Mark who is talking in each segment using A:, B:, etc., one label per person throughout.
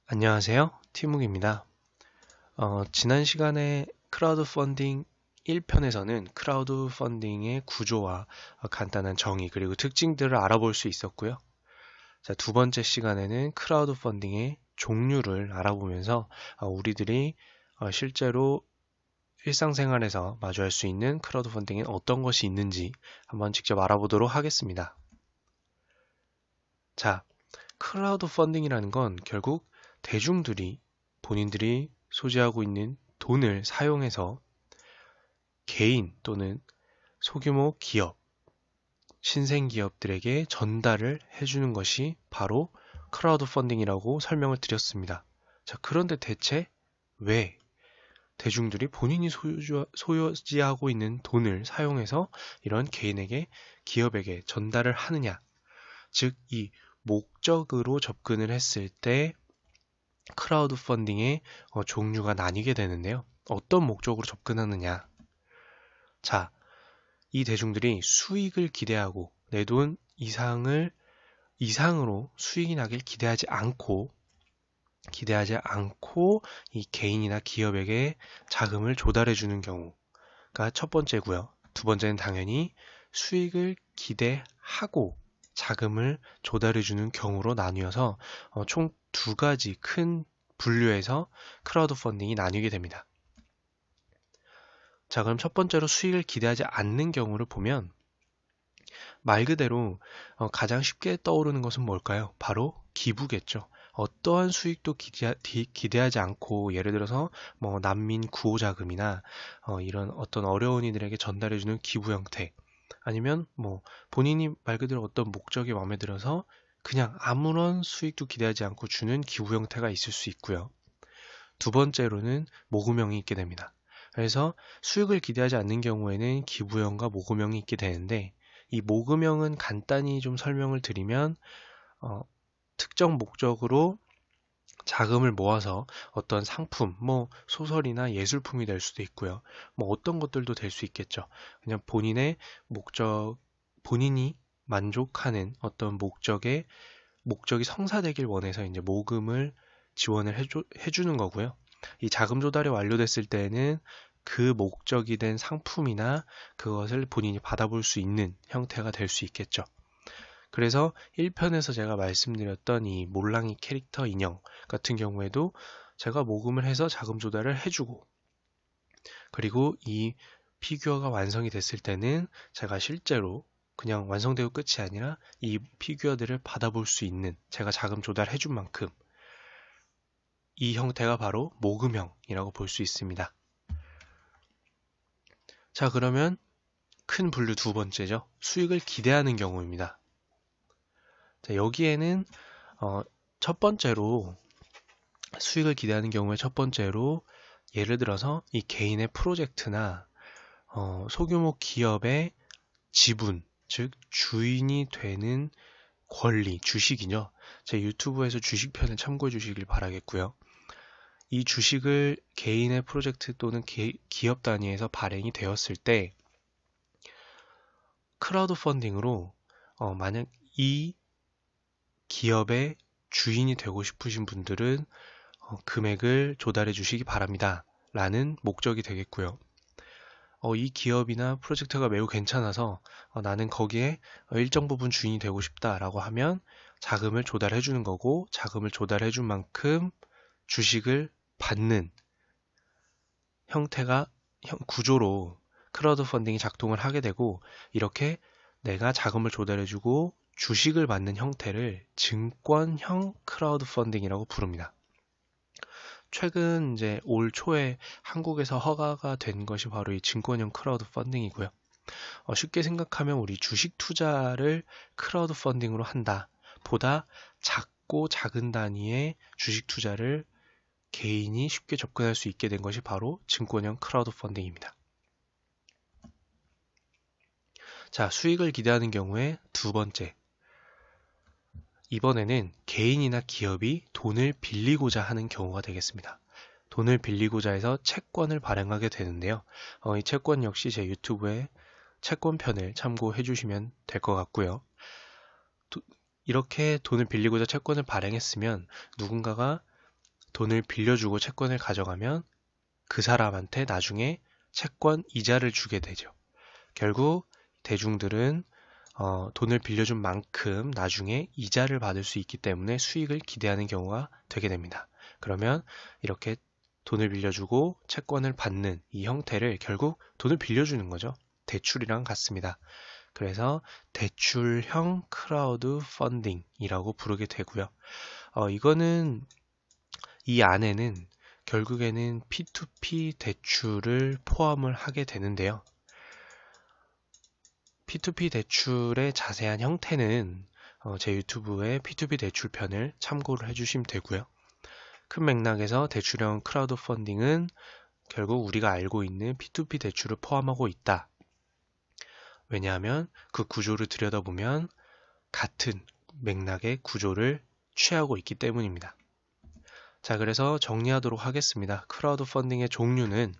A: 안녕하세요. 티묵입니다. 지난 시간에 크라우드 펀딩 1편에서는 크라우드 펀딩의 구조와 간단한 정의 그리고 특징들을 알아볼 수 있었고요. 자, 두 번째 시간에는 크라우드 펀딩의 종류를 알아보면서 우리들이 실제로 일상생활에서 마주할 수 있는 크라우드 펀딩엔 어떤 것이 있는지 한번 직접 알아보도록 하겠습니다. 자, 크라우드 펀딩이라는 건 결국 대중들이 본인들이 소지하고 있는 돈을 사용해서 개인 또는 소규모 기업, 신생 기업들에게 전달을 해주는 것이 바로 크라우드 펀딩이라고 설명을 드렸습니다. 자, 그런데 대체 왜 대중들이 본인이 소유하고 있는 돈을 사용해서 이런 개인에게, 기업에게 전달을 하느냐? 즉, 이 목적으로 접근을 했을 때 크라우드 펀딩의 종류가 나뉘게 되는데요. 어떤 목적으로 접근하느냐? 자, 이 대중들이 수익을 기대하고 내 돈 이상으로 수익이 나길 기대하지 않고 이 개인이나 기업에게 자금을 조달해 주는 경우가 첫 번째고요. 두 번째는 당연히 수익을 기대하고 자금을 조달해 주는 경우로 나뉘어서 총 두 가지 큰 분류에서 크라우드 펀딩이 나뉘게 됩니다. 자, 그럼 첫 번째로 수익을 기대하지 않는 경우를 보면 말 그대로 가장 쉽게 떠오르는 것은 뭘까요? 바로 기부겠죠. 어떠한 수익도 기대하지 않고 예를 들어서 뭐 난민 구호 자금이나 이런 어떤 어려운 이들에게 전달해주는 기부 형태 아니면 뭐 본인이 말 그대로 어떤 목적이 마음에 들어서 그냥 아무런 수익도 기대하지 않고 주는 기부 형태가 있을 수 있고요. 두 번째로는 모금형이 있게 됩니다. 그래서 수익을 기대하지 않는 경우에는 기부형과 모금형이 있게 되는데 이 모금형은 간단히 좀 설명을 드리면 특정 목적으로 자금을 모아서 어떤 상품, 뭐 소설이나 예술품이 될 수도 있고요. 뭐 어떤 것들도 될 수 있겠죠. 그냥 본인의 본인이 만족하는 어떤 목적이 성사되길 원해서 이제 모금을 지원을 해주는 거고요. 이 자금 조달이 완료됐을 때는 그 목적이 된 상품이나 그것을 본인이 받아볼 수 있는 형태가 될 수 있겠죠. 그래서 1편에서 제가 말씀드렸던 이 몰랑이 캐릭터 인형 같은 경우에도 제가 모금을 해서 자금 조달을 해주고 그리고 이 피규어가 완성이 됐을 때는 제가 실제로 그냥 완성되고 끝이 아니라 이 피규어들을 받아볼 수 있는 제가 자금 조달해준 만큼 이 형태가 바로 모금형이라고 볼 수 있습니다. 자, 그러면 큰 분류 두 번째죠. 수익을 기대하는 경우입니다. 자, 여기에는 첫 번째로 수익을 기대하는 경우에 첫 번째로 예를 들어서 이 개인의 프로젝트나 소규모 기업의 지분, 즉 주인이 되는 권리, 주식이죠. 제 유튜브에서 주식편을 참고해 주시길 바라겠고요. 이 주식을 개인의 프로젝트 또는 기업 단위에서 발행이 되었을 때 크라우드 펀딩으로 만약 이 기업의 주인이 되고 싶으신 분들은 금액을 조달해 주시기 바랍니다. 라는 목적이 되겠고요. 이 기업이나 프로젝트가 매우 괜찮아서 나는 거기에 일정 부분 주인이 되고 싶다라고 하면 자금을 조달해 주는 거고 자금을 조달해 준 만큼 주식을 받는 구조로 크라우드 펀딩이 작동을 하게 되고 이렇게 내가 자금을 조달해주고 주식을 받는 형태를 증권형 크라우드 펀딩이라고 부릅니다. 최근 이제 올 초에 한국에서 허가가 된 것이 바로 이 증권형 크라우드 펀딩이고요. 쉽게 생각하면 우리 주식 투자를 크라우드 펀딩으로 한다. 보다 작고 작은 단위의 주식 투자를 개인이 쉽게 접근할 수 있게 된 것이 바로 증권형 크라우드 펀딩입니다. 자, 수익을 기대하는 경우에 두 번째. 이번에는 개인이나 기업이 돈을 빌리고자 하는 경우가 되겠습니다. 돈을 빌리고자 해서 채권을 발행하게 되는데요. 이 채권 역시 제 유튜브에 채권편을 참고해 주시면 될 것 같고요. 이렇게 돈을 빌리고자 채권을 발행했으면 누군가가 돈을 빌려주고 채권을 가져가면 그 사람한테 나중에 채권 이자를 주게 되죠. 결국 대중들은 돈을 빌려준 만큼 나중에 이자를 받을 수 있기 때문에 수익을 기대하는 경우가 되게 됩니다. 그러면 이렇게 돈을 빌려주고 채권을 받는 이 형태를 결국 돈을 빌려주는 거죠. 대출이랑 같습니다. 그래서 대출형 크라우드 펀딩이라고 부르게 되고요. 이거는 이 안에는 결국에는 P2P 대출을 포함을 하게 되는데요. P2P 대출의 자세한 형태는 제 유튜브의 P2P 대출 편을 참고를 해주시면 되고요. 큰 맥락에서 대출형 크라우드 펀딩은 결국 우리가 알고 있는 P2P 대출을 포함하고 있다. 왜냐하면 그 구조를 들여다보면 같은 맥락의 구조를 취하고 있기 때문입니다. 자, 그래서 정리하도록 하겠습니다. 크라우드 펀딩의 종류는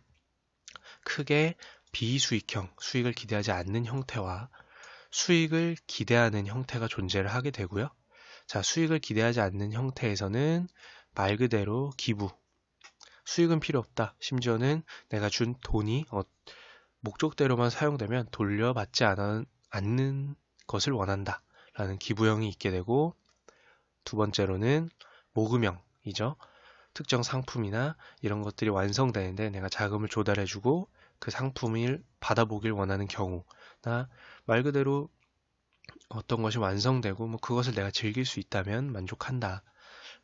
A: 크게 비수익형, 수익을 기대하지 않는 형태와 수익을 기대하는 형태가 존재를 하게 되고요. 자, 수익을 기대하지 않는 형태에서는 말 그대로 기부, 수익은 필요 없다. 심지어는 내가 준 돈이 목적대로만 사용되면 돌려받지 않는 것을 원한다 라는 기부형이 있게 되고, 두 번째로는 모금형이죠. 특정 상품이나 이런 것들이 완성되는데 내가 자금을 조달해주고 그 상품을 받아보길 원하는 경우나 말 그대로 어떤 것이 완성되고 그것을 내가 즐길 수 있다면 만족한다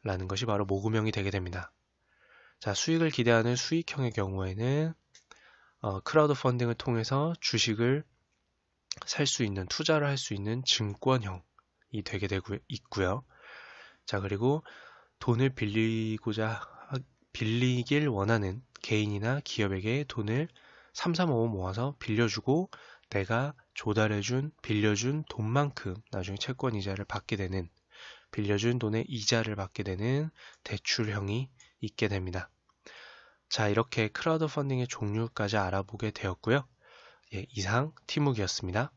A: 라는 것이 바로 모금형이 되게 됩니다. 자, 수익을 기대하는 수익형의 경우에는 크라우드 펀딩을 통해서 주식을 살 수 있는, 투자를 할 수 있는 증권형이 되게 되고 있고요. 자, 그리고 돈을 빌리길 원하는 개인이나 기업에게 돈을 3, 4, 5 모아서 빌려주고 내가 빌려준 돈만큼 나중에 채권 이자를 받게 되는, 빌려준 돈의 이자를 받게 되는 대출형이 있게 됩니다. 자, 이렇게 크라우드 펀딩의 종류까지 알아보게 되었고요. 예, 이상 티묵이었습니다.